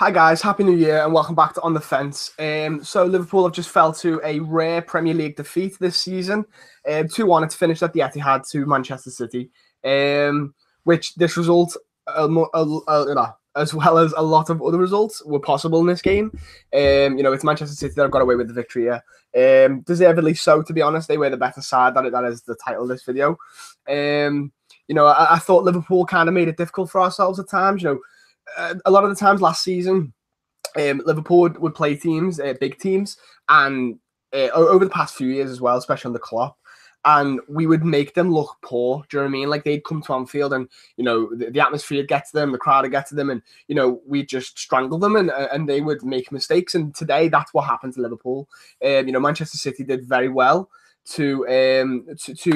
Hi guys, Happy New Year and welcome back to On the Fence. So Liverpool have just fell to a rare Premier League defeat this season. 2-1, it's finished at the Etihad to Manchester City. Which this result, as well as a lot of other results, were possible in this game. It's Manchester City that have got away with the victory here. Deservedly so, to be honest. They were the better side. That is the title of this video. I thought Liverpool kind of made it difficult for ourselves at times. A lot of the times last season, Liverpool would play teams, big teams, and over the past few years as well, especially on the Klopp, and we would make them look poor. Do you know what I mean? Like they'd come to Anfield, and the atmosphere would get to them, the crowd would get to them, and we'd just strangle them, and they would make mistakes. And today, that's what happened to Liverpool. Manchester City did very well to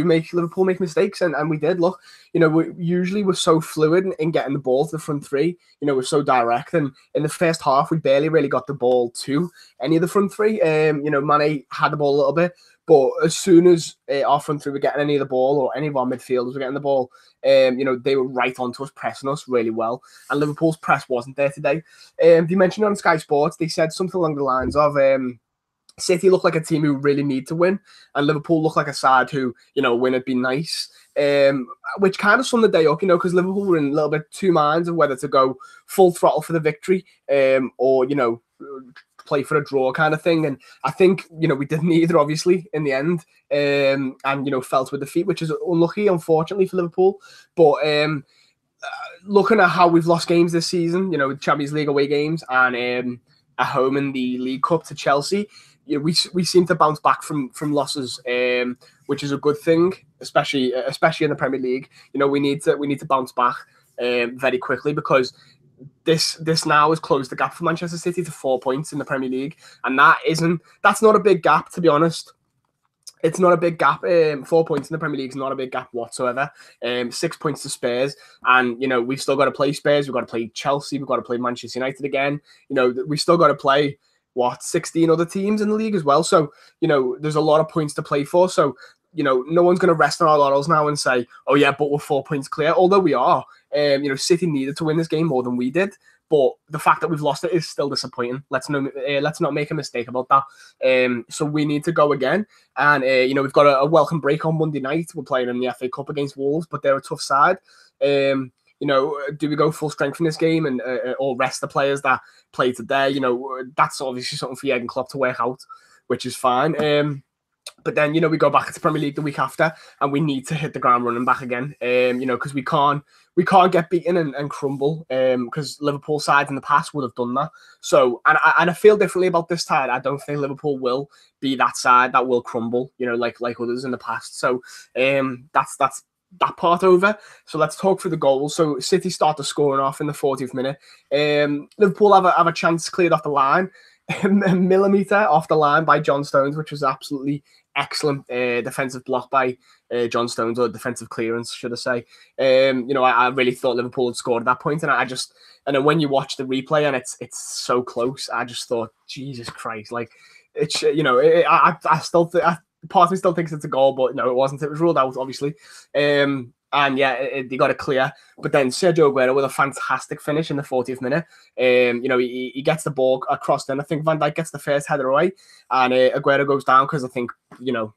make Liverpool make mistakes, and we did. Look, we're so fluid in getting the ball to the front three. We're so direct, and in the first half we barely really got the ball to any of the front three. Mane had the ball a little bit, but as soon as our front three were getting any of the ball, or any of our midfielders were getting the ball, they were right onto us, pressing us really well. And Liverpool's press wasn't there today. They mentioned on Sky Sports, they said something along the lines of City look like a team who really need to win, and Liverpool look like a side who, win would be nice. Which kind of summed the day up, because Liverpool were in a little bit two minds of whether to go full throttle for the victory, or play for a draw kind of thing. And I think we did neither, obviously, in the end, and fell to a defeat, which is unlucky, unfortunately, for Liverpool. But looking at how we've lost games this season, Champions League away games and at home in the League Cup to Chelsea, we seem to bounce back from losses, which is a good thing, especially in the Premier League. We need to bounce back very quickly, because this now has closed the gap for Manchester City to 4 points in the Premier League, and that's not a big gap, to be honest. It's not a big gap. 4 points in the Premier League is not a big gap whatsoever. 6 points to Spurs, and we've still got to play Spurs. We've got to play Chelsea. We've got to play Manchester United again. We've still got to play 16 other teams in the league as well. So there's a lot of points to play for. So no one's going to rest on our laurels now and say, oh yeah, but we're 4 points clear. Although we are. City needed to win this game more than we did. But the fact that we've lost it is still disappointing. Let's not make a mistake about that. So we need to go again. And, we've got a welcome break on Monday night. We're playing in the FA Cup against Wolves, but they're a tough side. Do we go full strength in this game and or rest the players that play today? That's obviously something for Jurgen Klopp to work out, which is fine. But then, we go back to Premier League the week after, and we need to hit the ground running back again. Because we can't get beaten and crumble. Because Liverpool sides in the past would have done that. So, and I feel differently about this side. I don't think Liverpool will be that side that will crumble. like others in the past. So, that's that part over. So let's talk through the goals. So City start the scoring off in the 40th minute. Liverpool have a chance cleared off the line, a millimetre off the line by John Stones, which was absolutely excellent defensive block by John Stones, or defensive clearance, should I say. I really thought Liverpool had scored at that point, and then when you watch the replay and it's so close, I just thought, Jesus Christ, like it's I still part of me still thinks it's a goal, but no, it wasn't. It was ruled out, obviously. And yeah, they got it clear. But then Sergio Aguero with a fantastic finish in the 40th minute. He gets the ball across. Then I think Van Dijk gets the first header away, and Aguero goes down because I think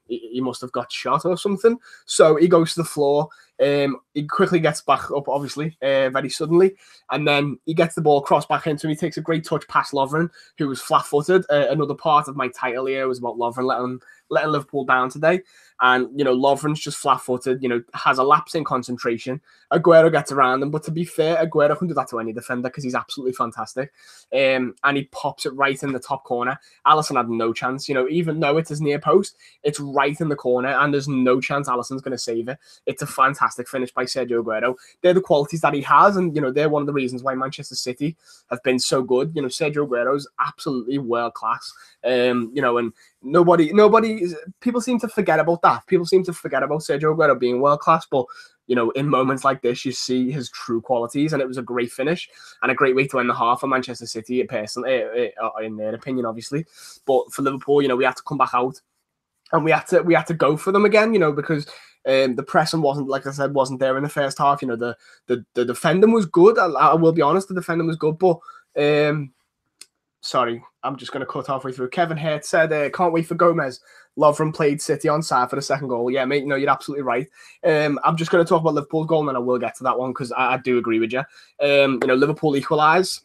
he must have got shot or something. So he goes to the floor. He quickly gets back up, obviously, very suddenly, and then he gets the ball crossed back into him. He takes a great touch past Lovren, who was flat-footed. Another part of my title here was about Lovren letting Liverpool down today. And, Lovren's just flat-footed, has a lapse in concentration. Aguero gets around him, but to be fair, Aguero can do that to any defender because he's absolutely fantastic. And he pops it right in the top corner. Alisson had no chance, even though it's his near post, it's right in the corner, and there's no chance Alisson's going to save it. It's a fantastic finish by Sergio Aguero. They're the qualities that he has, and, they're one of the reasons why Manchester City have been so good. Sergio Aguero's absolutely world-class. And people seem to forget about that. People seem to forget about Sergio Aguero being world-class, but in moments like this, you see his true qualities, and it was a great finish and a great way to end the half for Manchester City, personally, in their opinion, obviously. But for Liverpool, we had to come back out, and we had to go for them again, because the pressing wasn't there in the first half. The defending was good. I will be honest, the defending was good, but sorry, I'm just going to cut halfway through. Kevin Hurt said, can't wait for Gomez. Lovren played City on side for the second goal. Yeah, mate, no, you're absolutely right. I'm just going to talk about Liverpool's goal, and then I will get to that one because I do agree with you. Liverpool equalise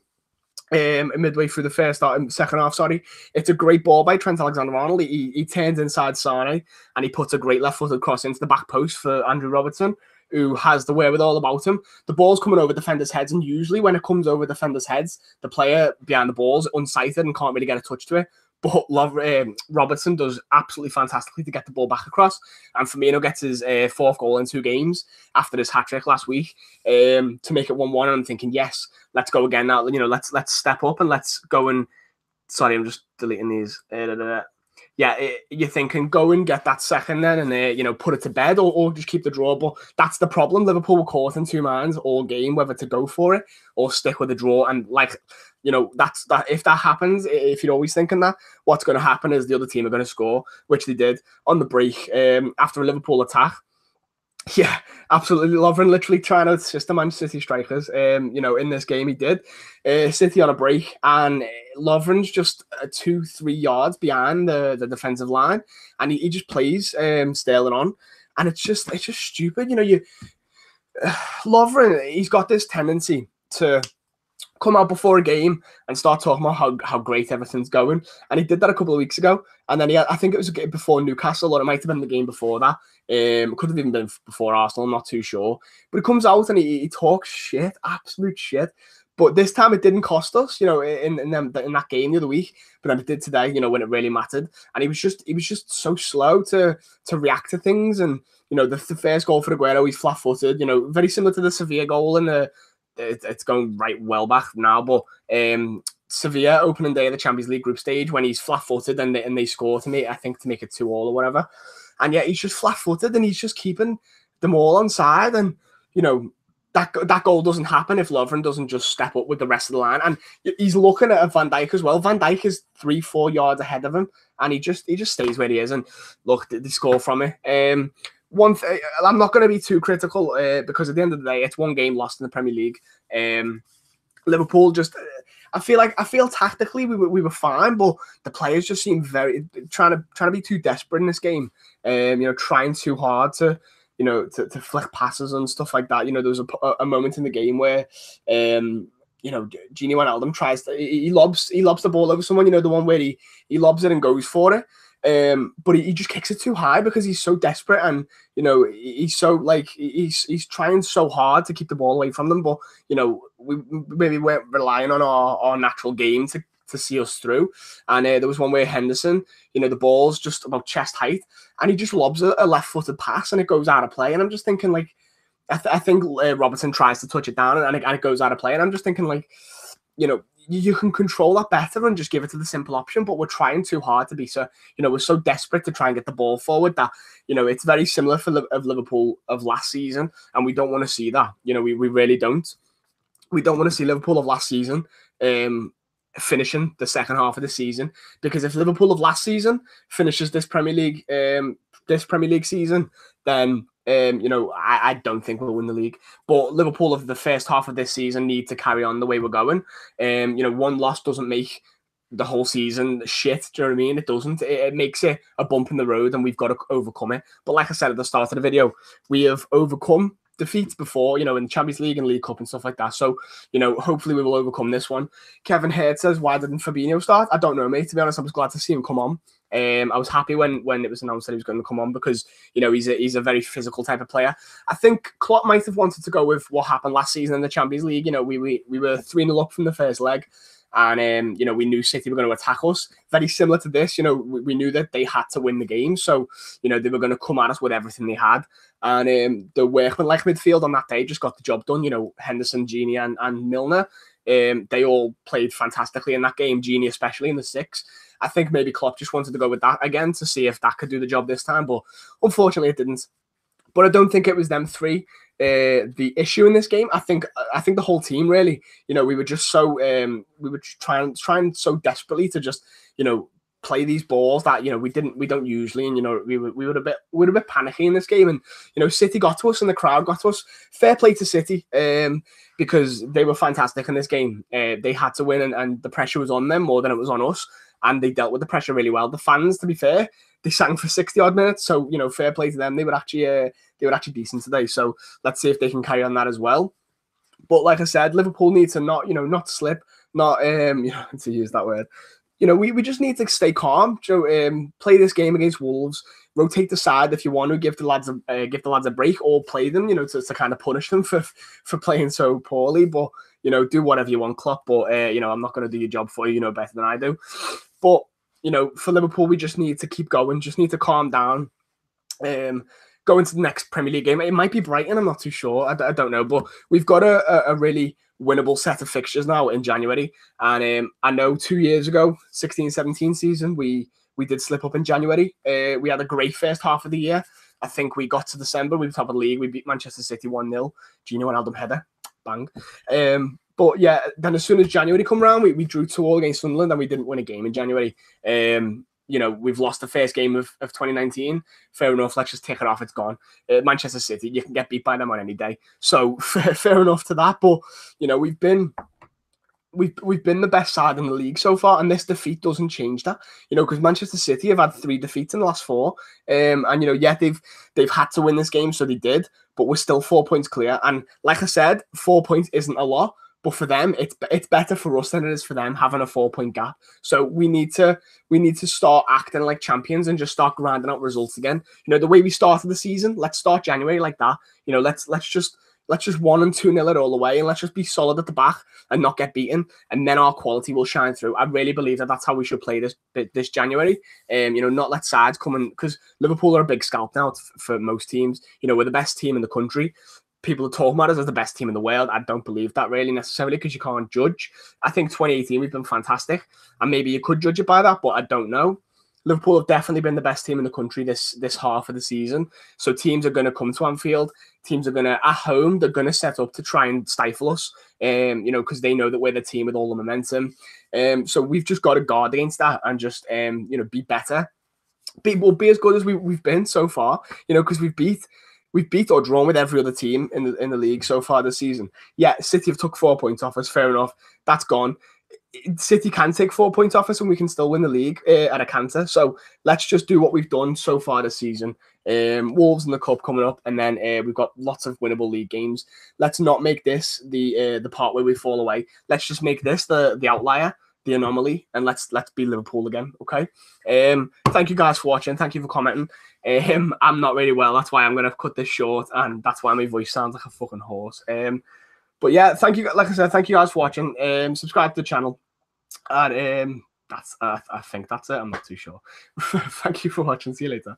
midway through the second half. Sorry, it's a great ball by Trent Alexander-Arnold. He turns inside Sane and he puts a great left-footed cross into the back post for Andrew Robertson, who has the wherewithal about him. The ball's coming over defenders' heads, and usually when it comes over defenders' heads, the player behind the ball's unsighted and can't really get a touch to it. But Robertson does absolutely fantastically to get the ball back across. And Firmino gets his fourth goal in 2 games after his hat-trick last week to make it 1-1. And I'm thinking, yes, let's go again now. Let's step up and let's go and... Sorry, I'm just deleting these. You're thinking, go and get that second then and, put it to bed or just keep the draw. But that's the problem. Liverpool were caught in 2 minds all game, whether to go for it or stick with the draw. And that's that. If that happens, if you're always thinking that, what's going to happen is the other team are going to score, which they did on the break after a Liverpool attack. Yeah, absolutely. Lovren literally trying to assist the Manchester City strikers. In this game he did. City on a break, and Lovren's just 2-3 yards behind the defensive line, and he just plays Sterling on, and it's just stupid. Lovren, he's got this tendency to come out before a game and start talking about how great everything's going. And he did that a couple of weeks ago. And then I think it was before Newcastle, or it might have been the game before that. It could have even been before Arsenal, I'm not too sure. But he comes out and he talks shit, absolute shit. But this time it didn't cost us, in that game the other week. But then it did today, when it really mattered. And he was just so slow to react to things. And, the first goal for Aguero, he's flat-footed, very similar to the Sevilla goal in it's going right well back now, but Sevilla opening day of the Champions League group stage when he's flat-footed and they score to make it 2-2 or whatever, and yet he's just flat-footed and he's just keeping them all on side, and that goal doesn't happen if Lovren doesn't just step up with the rest of the line. And he's looking at Van Dijk as well. Van Dijk is 3-4 yards ahead of him, and he just stays where he is. And look, they score from it. One thing, I'm not going to be too critical because at the end of the day, it's 1 game lost in the Premier League. Liverpool just, I feel tactically we were fine, but the players just seem very trying to be too desperate in this game. Trying too hard to flick passes and stuff like that. There was a moment in the game where Gini Wijnaldum tries to he lobs the ball over someone. The one where he lobs it and goes for it. But he just kicks it too high because he's so desperate, and he's so he's trying so hard to keep the ball away from them. But we maybe weren't relying on our natural game to see us through. And there was one where Henderson, the ball's just about chest height, and he just lobs a left-footed pass and it goes out of play. And I'm just thinking I think Robertson tries to touch it down and it goes out of play. And I'm just thinking you can control that better and just give it to the simple option, but we're trying too hard to be so, we're so desperate to try and get the ball forward that, it's very similar of Liverpool of last season, and we don't want to see that. We really don't. We don't want to see Liverpool of last season finishing the second half of the season, because if Liverpool of last season finishes this Premier League season, then I don't think we'll win the league. But Liverpool of the first half of this season need to carry on the way we're going. 1 loss doesn't make the whole season shit. Do you know what I mean? It doesn't. It makes it a bump in the road, and we've got to overcome it. But like I said at the start of the video, we have overcome defeats before, in the Champions League and League Cup and stuff like that. So, hopefully we will overcome this one. Kevin Hurt says, why didn't Fabinho start? I don't know, mate. To be honest, I was glad to see him come on. I was happy when it was announced that he was going to come on because, he's a very physical type of player. I think Klopp might have wanted to go with what happened last season in the Champions League. We were 3-0 up from the first leg. And, we knew City were going to attack us. Very similar to this, we knew that they had to win the game. So, they were going to come at us with everything they had. And the workmanlike midfield on that day just got the job done. Henderson, Gini and Milner, they all played fantastically in that game, Gini especially in the 6. I think maybe Klopp just wanted to go with that again to see if that could do the job this time. But unfortunately, it didn't. But I don't think it was them 3. The issue in this game, I think the whole team really, we were just so we were trying so desperately to just play these balls that we don't usually, and we were a bit panicky in this game, and City got to us and the crowd got to us. Fair play to City, because they were fantastic in this game. They had to win, and the pressure was on them more than it was on us, and they dealt with the pressure really well. The fans, to be fair, they sang for 60 odd minutes, so fair play to them. They were actually decent today. So let's see if they can carry on that as well. But like I said, Liverpool need to not slip, not to use that word. We just need to stay calm. Play this game against Wolves. Rotate the side if you want to. Give the lads a break, or play them. To kind of punish them for playing so poorly. But do whatever you want, Klopp. But I'm not going to do your job for you. Better than I do. But for Liverpool, we just need to keep going. Just need to calm down. Go into the next Premier League game. It might be Brighton. I'm not too sure. I don't know. But we've got a really winnable set of fixtures now in January. And I know 2 years ago, 16-17 season, we did slip up in January. We had a great first half of the year. I think we got to December. We were top of the league. We beat Manchester City 1-0. Gino Wijnaldum header. Bang. But yeah, then as soon as January come around, we drew 2-2 against Sunderland, and we didn't win a game in January. We've lost the first game of 2019. Fair enough. Let's just take it off. It's gone. Manchester City, you can get beat by them on any day. So fair enough to that. But we've been the best side in the league so far, and this defeat doesn't change that. Because Manchester City have had 3 defeats in the last 4, and they've had to win this game, so they did. But we're still 4 points clear, and like I said, 4 points isn't a lot. But for them, it's better for us than it is for them having a 4-point gap. So we need to start acting like champions and just start grinding out results again. The way we started the season, let's start January like that. Let's just 1 and 2-0 it all the way, and let's just be solid at the back and not get beaten, and then our quality will shine through. I really believe that's how we should play this January. Not let sides come in, because Liverpool are a big scalp now for most teams. We're the best team in the country. People are talking about us as the best team in the world. I don't believe that really necessarily, because you can't judge. I think 2018 we've been fantastic, and maybe you could judge it by that, but I don't know. Liverpool have definitely been the best team in the country this half of the season. So teams are going to come to Anfield. Teams are going to, at home, they're going to set up to try and stifle us, because they know that we're the team with all the momentum. So we've just got to guard against that and just, be better. We'll be as good as we've been so far, because we've beat or drawn with every other team in the league so far this season. Yeah, City have took 4 points off us. Fair enough. That's gone. City can take 4 points off us, and we can still win the league at a canter. So let's just do what we've done so far this season. Wolves in the cup coming up, and then we've got lots of winnable league games. Let's not make this the part where we fall away. Let's just make this the outlier, the anomaly, and let's be Liverpool again. Okay. Thank you guys for watching. Thank you for commenting. I'm not really well. That's why I'm gonna cut this short, and that's why my voice sounds like a fucking horse. But yeah, thank you. Like I said, thank you guys for watching. Subscribe to the channel, and I think that's it. I'm not too sure. Thank you for watching. See you later.